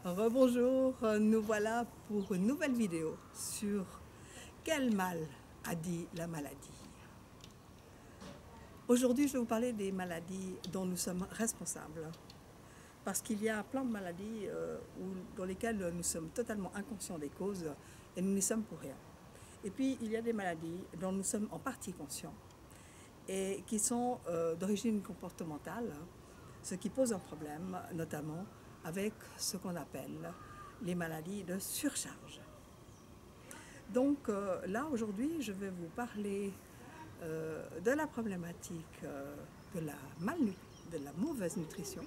Rebonjour, nous voilà pour une nouvelle vidéo sur quel mal a dit la maladie. Aujourd'hui, je vais vous parler des maladies dont nous sommes responsables. Parce qu'il y a plein de maladies dans lesquelles nous sommes totalement inconscients des causes et nous n'y sommes pour rien. Et puis, il y a des maladies dont nous sommes en partie conscients et qui sont d'origine comportementale, ce qui pose un problème, notamment avec ce qu'on appelle les maladies de surcharge. Donc là, aujourd'hui, je vais vous parler de la problématique de la mauvaise nutrition.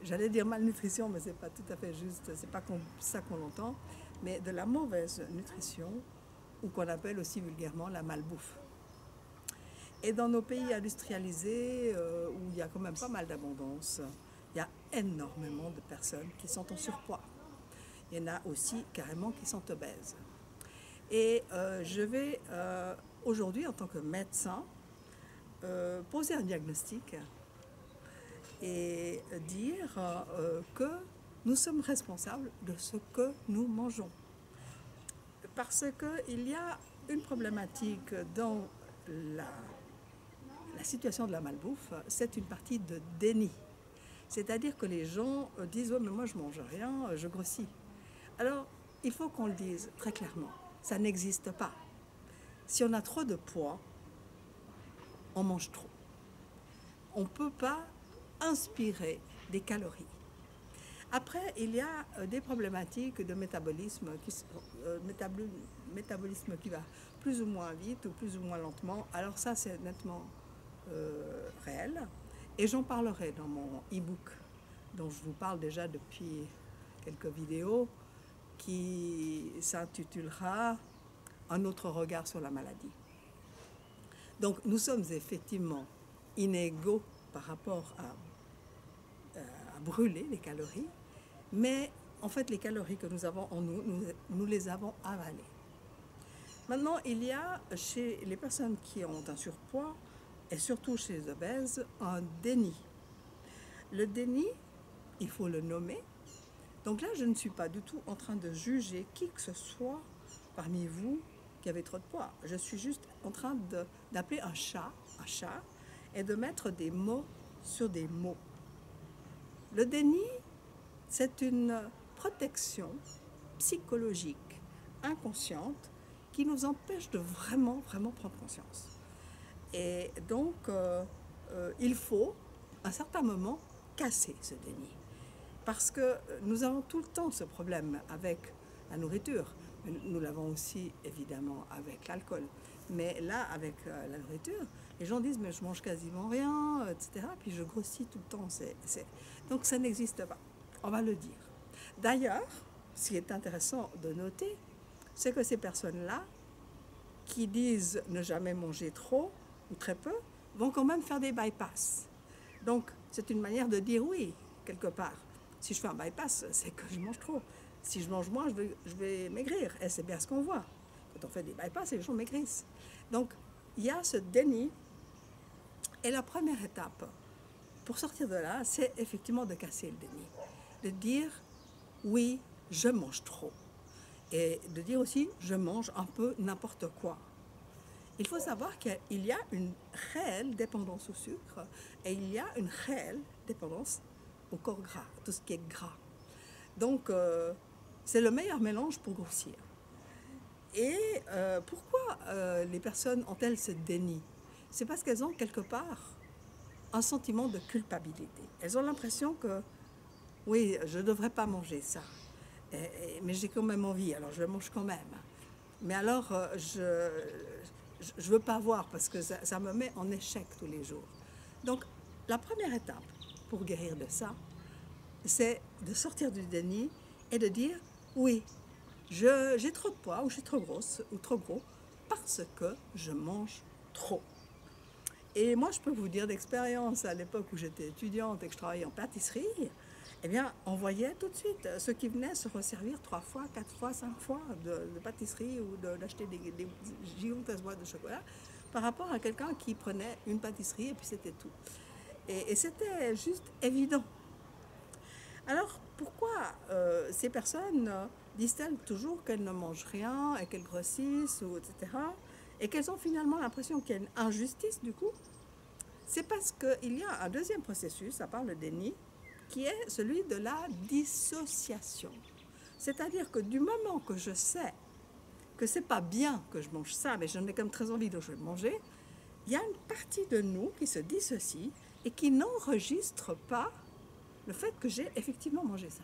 J'allais dire malnutrition, mais ce n'est pas tout à fait juste, c'est pas comme ça qu'on l'entend, mais de la mauvaise nutrition, ou qu'on appelle aussi vulgairement la malbouffe. Et dans nos pays industrialisés, où il y a quand même pas mal d'abondance, il y a énormément de personnes qui sont en surpoids. Il y en a aussi carrément qui sont obèses. Et je vais aujourd'hui, en tant que médecin, poser un diagnostic et dire que nous sommes responsables de ce que nous mangeons. Parce qu'il y a une problématique dans la situation de la malbouffe, c'est une partie de déni. C'est-à-dire que les gens disent « ouais, mais moi je ne mange rien, je grossis ». Alors, il faut qu'on le dise très clairement, ça n'existe pas. Si on a trop de poids, on mange trop. On ne peut pas inspirer des calories. Après, il y a des problématiques de métabolisme qui va plus ou moins vite ou plus ou moins lentement. Alors ça, c'est nettement réel. Et j'en parlerai dans mon e-book, dont je vous parle déjà depuis quelques vidéos, qui s'intitulera « Un autre regard sur la maladie ». Donc nous sommes effectivement inégaux par rapport à brûler les calories, mais en fait les calories que nous avons en nous les avons avalées. Maintenant, il y a chez les personnes qui ont un surpoids, et surtout chez les obèses, un déni. Le déni, il faut le nommer. Donc là, je ne suis pas du tout en train de juger qui que ce soit parmi vous qui avez trop de poids. Je suis juste en train d'appeler un chat et de mettre des mots sur des mots. Le déni, c'est une protection psychologique inconsciente qui nous empêche de vraiment prendre conscience. Et donc, il faut, à un certain moment, casser ce déni. Parce que nous avons tout le temps ce problème avec la nourriture. Nous l'avons aussi, évidemment, avec l'alcool. Mais là, avec la nourriture, les gens disent « mais je mange quasiment rien, etc. » Puis je grossis tout le temps. Donc ça n'existe pas. On va le dire. D'ailleurs, ce qui est intéressant de noter, c'est que ces personnes-là, qui disent ne jamais manger trop ou très peu, vont quand même faire des bypass. Donc, c'est une manière de dire oui, quelque part. Si je fais un bypass, c'est que je mange trop. Si je mange moins, je vais maigrir. Et c'est bien ce qu'on voit. Quand on fait des bypass, les gens maigrissent. Donc, il y a ce déni. Et la première étape pour sortir de là, c'est effectivement de casser le déni. De dire, oui, je mange trop. Et de dire aussi, je mange un peu n'importe quoi. Il faut savoir qu'il y a une réelle dépendance au sucre et il y a une réelle dépendance au corps gras, tout ce qui est gras. Donc, c'est le meilleur mélange pour grossir. Et pourquoi les personnes ont-elles ce déni? C'est parce qu'elles ont quelque part un sentiment de culpabilité. Elles ont l'impression que, oui, je ne devrais pas manger ça, mais j'ai quand même envie, alors je le mange quand même. Mais alors, je ne veux pas voir parce que ça me met en échec tous les jours. Donc, la première étape pour guérir de ça, c'est de sortir du déni et de dire « oui, j'ai trop de poids ou je suis trop grosse ou trop gros parce que je mange trop ». Et moi, je peux vous dire d'expérience, à l'époque où j'étais étudiante et que je travaillais en pâtisserie, eh bien, on voyait tout de suite ceux qui venaient se resservir 3 fois, 4 fois, 5 fois de pâtisserie ou d'acheter des gigantesques boîtes de chocolat par rapport à quelqu'un qui prenait une pâtisserie et puis c'était tout. Et c'était juste évident. Alors, pourquoi ces personnes disent-elles toujours qu'elles ne mangent rien et qu'elles grossissent, ou, etc. Et qu'elles ont finalement l'impression qu'il y a une injustice du coup. C'est parce qu'il y a un deuxième processus, à part le déni, qui est celui de la dissociation. C'est-à-dire que du moment que je sais que c'est pas bien que je mange ça, mais j'en ai comme très envie, donc je vais le manger, il y a une partie de nous qui se dissocie et qui n'enregistre pas le fait que j'ai effectivement mangé ça.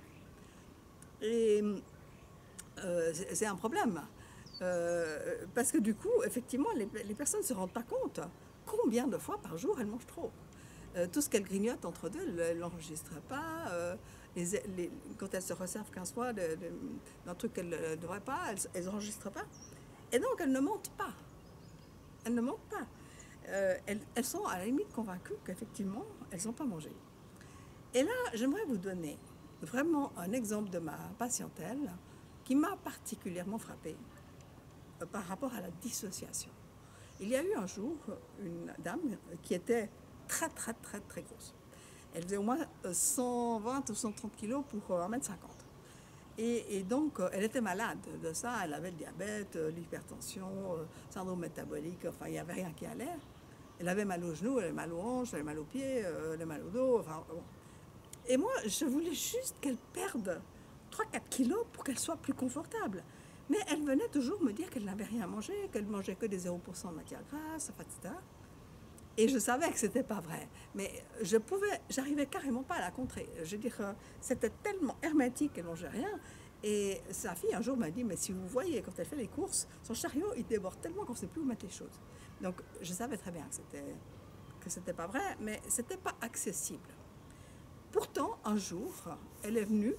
Et c'est un problème. Parce que du coup, effectivement, les personnes ne se rendent pas compte combien de fois par jour elles mangent trop. Tout ce qu'elles grignotent entre deux, elles ne l'enregistrent pas. Quand elles se resservent 15 fois d'un truc qu'elles ne devraient pas, elles n'enregistrent pas. Et donc, elles ne mentent pas. Elles ne mentent pas. Elles sont à la limite convaincues qu'effectivement, elles n'ont pas mangé. Et là, j'aimerais vous donner vraiment un exemple de ma patientèle qui m'a particulièrement frappée par rapport à la dissociation. Il y a eu un jour une dame qui était très grosse. Elle faisait au moins 120 ou 130 kilos pour 1,50 m. Et donc, elle était malade de ça. Elle avait le diabète, l'hypertension, syndrome métabolique, enfin, il n'y avait rien qui allait. Elle avait mal aux genoux, elle avait mal aux hanches, elle avait mal aux pieds, elle avait mal au dos. Enfin, bon. Et moi, je voulais juste qu'elle perde 3-4 kilos pour qu'elle soit plus confortable. Mais elle venait toujours me dire qu'elle n'avait rien mangé, qu'elle mangeait que des 0% de matière grasse, etc. Et je savais que c'était pas vrai. Mais j'arrivais carrément pas à la contrer. Je veux dire, c'était tellement hermétique qu'elle mangeait rien. Et sa fille un jour m'a dit, mais si vous voyez, quand elle fait les courses, son chariot, il déborde tellement qu'on ne sait plus où mettre les choses. Donc, je savais très bien que c'était pas vrai, mais c'était pas accessible. Pourtant, un jour, elle est venue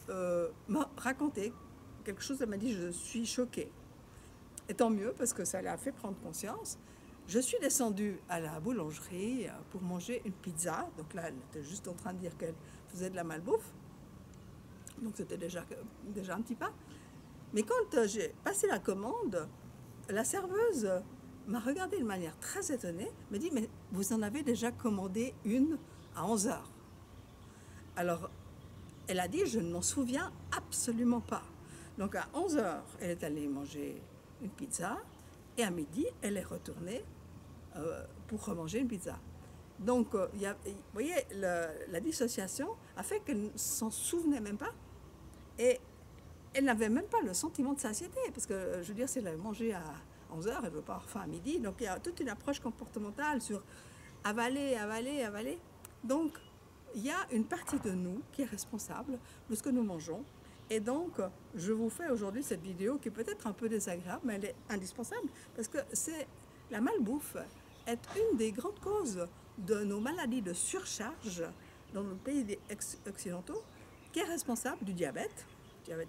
me raconter quelque chose. Elle m'a dit, je suis choquée. Et tant mieux, parce que ça l'a fait prendre conscience. Je suis descendue à la boulangerie pour manger une pizza. Donc là, elle était juste en train de dire qu'elle faisait de la malbouffe. Donc c'était déjà un petit pas. Mais quand j'ai passé la commande, la serveuse m'a regardée de manière très étonnée, me dit, mais vous en avez déjà commandé une à 11 heures. Alors, elle a dit, je ne m'en souviens absolument pas. Donc à 11 heures, elle est allée manger une pizza, et à midi, elle est retournée pour remanger une pizza. Donc, vous voyez, la dissociation a fait qu'elle ne s'en souvenait même pas, et elle n'avait même pas le sentiment de satiété, parce que, je veux dire, si elle avait mangé à 11 heures, elle ne veut pas avoir faim à midi, donc il y a toute une approche comportementale sur avaler. Donc, il y a une partie de nous qui est responsable de ce que nous mangeons. Et donc, je vous fais aujourd'hui cette vidéo qui est peut-être un peu désagréable, mais elle est indispensable, parce que la malbouffe est une des grandes causes de nos maladies de surcharge dans nos pays occidentaux, qui est responsable du diabète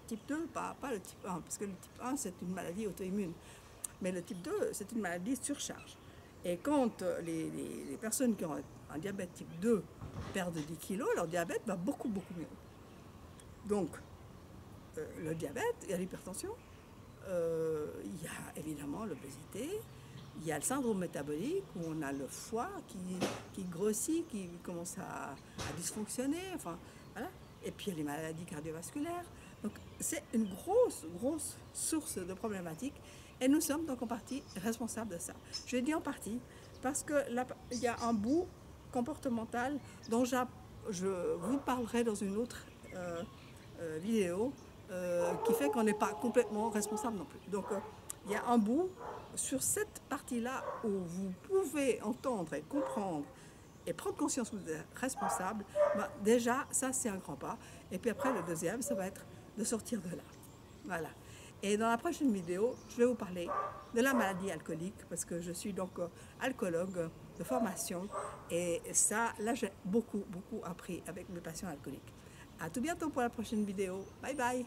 type 2, pas le type 1, parce que le type 1, c'est une maladie auto-immune. Mais le type 2, c'est une maladie de surcharge. Et quand les personnes qui ont un diabète type 2 perdent 10 kilos, leur diabète va beaucoup mieux. Donc, le diabète, il y a l'hypertension, il y a évidemment l'obésité, il y a le syndrome métabolique où on a le foie qui grossit, qui commence à dysfonctionner, enfin, voilà. Et puis il y a les maladies cardiovasculaires. Donc c'est une grosse source de problématiques et nous sommes donc en partie responsables de ça. Je dis en partie parce qu'il y a un bout comportemental dont je vous parlerai dans une autre vidéo qui fait qu'on n'est pas complètement responsable non plus. Donc il y a un bout sur cette partie-là où vous pouvez entendre et comprendre et prendre conscience que vous êtes responsable. Déjà, ça c'est un grand pas. Et puis après, le deuxième, ça va être de sortir de là. Voilà. Et dans la prochaine vidéo, je vais vous parler de la maladie alcoolique, parce que je suis donc alcoologue de formation. Et ça, là, j'ai beaucoup appris avec mes patients alcooliques. À tout bientôt pour la prochaine vidéo. Bye bye.